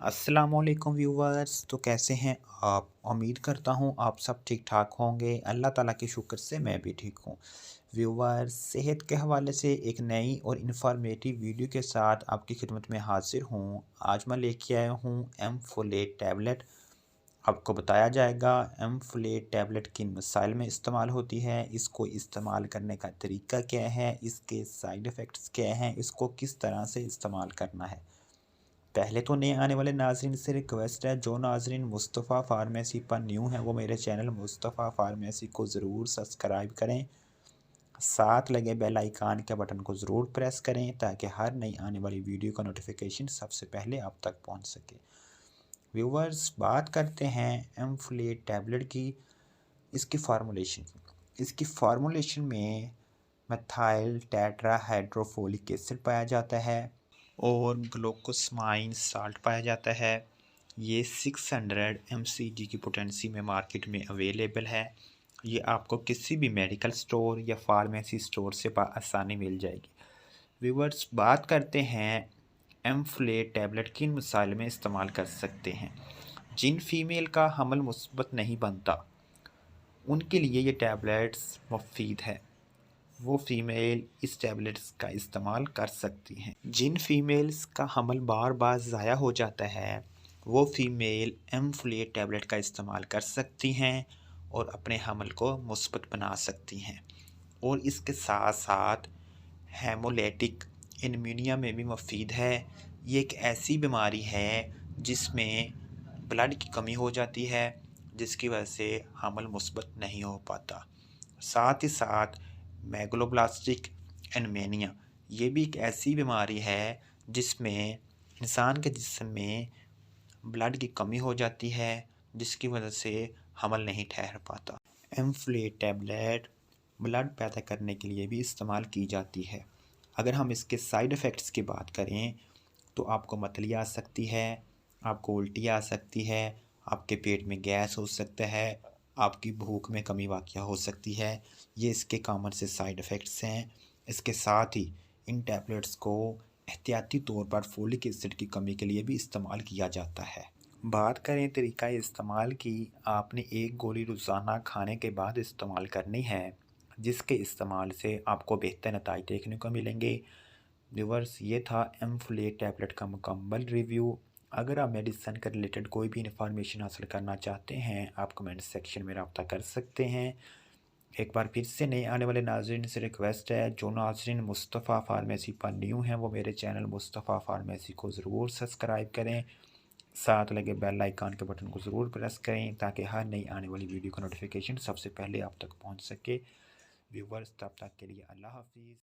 अस्सलामुअलैकुम व्यूवर्स। तो कैसे हैं आप? उम्मीद करता हूँ आप सब ठीक ठाक होंगे। अल्लाह ताला के शुक्र से मैं भी ठीक हूँ। व्यूवर्स, सेहत के हवाले से एक नई और इन्फॉर्मेटिव वीडियो के साथ आपकी खिदमत में हाजिर हूँ। आज मैं लेके आया हूँ एम-फोलेट टैबलेट। आपको बताया जाएगा एम-फोलेट टैबलेट किन मसाइल में इस्तेमाल होती है, इसको इस्तेमाल करने का तरीका क्या है, इसके साइड इफ़ेक्ट्स क्या हैं, इसको किस तरह से इस्तेमाल करना है। पहले तो नए आने वाले नाज़रीन से रिक्वेस्ट है, जो नाज़रीन मुस्तफ़ा फ़ार्मेसी पर न्यू हैं वो मेरे चैनल मुस्तफ़ा फ़ार्मेसी को ज़रूर सब्सक्राइब करें। साथ लगे बेल आइकन के बटन को ज़रूर प्रेस करें ताकि हर नई आने वाली वीडियो का नोटिफिकेशन सबसे पहले आप तक पहुंच सके। व्यूवर्स, बात करते हैं एम-फोलेट टैबलेट की, इसकी फार्मूलेशन इसकी फार्मूलेशन में मेथाइल टेट्राहाइड्रोफोलिक एसिड पाया जाता है और ग्लूकोसामाइन साल्ट पाया जाता है। ये 600 mcg की पोटेंसी में मार्केट में अवेलेबल है। ये आपको किसी भी मेडिकल स्टोर या फार्मेसी स्टोर से आसानी मिल जाएगी। व्यूवर्स, बात करते हैं एम-फोलेट टैबलेट किन मसाइल में इस्तेमाल कर सकते हैं। जिन फीमेल का हमल मुस्बत नहीं बनता उनके लिए ये टैबलेट्स मुफीद है। वो फ़ीमेल इस टैबलेट्स का इस्तेमाल कर सकती हैं। जिन फ़ीमेल्स का हमल बार बार ज़ाया हो जाता है वो फ़ीमेल एम-फोलेट टैबलेट का इस्तेमाल कर सकती हैं और अपने हमल को मुस्बत बना सकती हैं। और इसके साथ साथ हेमोलिटिक एनीमिया में भी मुफीद है। ये एक ऐसी बीमारी है जिसमें ब्लड की कमी हो जाती है, जिसकी वजह से हमल मुस्बत नहीं हो पाता। साथ ही साथ मेगलोब्लास्टिक एनीमिया, ये भी एक ऐसी बीमारी है जिसमें इंसान के जिस्म में ब्लड की कमी हो जाती है, जिसकी वजह से हमल नहीं ठहर पाता। एम-फोलेट टैबलेट ब्लड पैदा करने के लिए भी इस्तेमाल की जाती है। अगर हम इसके साइड इफ़ेक्ट्स की बात करें तो आपको मतली आ सकती है, आपको उल्टी आ सकती है, आपके पेट में गैस हो सकता है, आपकी भूख में कमी वाक़या हो सकती है। ये इसके कॉमन से साइड इफ़ेक्ट्स हैं। इसके साथ ही इन टैबलेट्स को एहतियाती तौर पर फोलिक एसिड की कमी के लिए भी इस्तेमाल किया जाता है। बात करें तरीका इस्तेमाल की, आपने एक गोली रोज़ाना खाने के बाद इस्तेमाल करनी है, जिसके इस्तेमाल से आपको बेहतर नतीजे देखने को मिलेंगे। व्यूवर्स, ये था एम-फोलेट टैबलेट का मुकम्मल रिव्यू। अगर आप मेडिसिन के रिलेटेड कोई भी इन्फॉर्मेशन हासिल करना चाहते हैं, आप कमेंट सेक्शन में रब्ता कर सकते हैं। एक बार फिर से नए आने वाले नाज़रीन से रिक्वेस्ट है, जो नाज़रीन मुस्तफ़ा फ़ार्मेसी पर न्यू हैं वो मेरे चैनल मुस्तफ़ा फ़ार्मेसी को ज़रूर सब्सक्राइब करें। साथ लगे बेल आइकन के बटन को ज़रूर प्रेस करें ताकि हर नई आने वाली वीडियो का नोटिफिकेशन सबसे पहले आप तक पहुंच सके। व्यूवर्स, तब तक के लिए अल्लाह हाफिज़।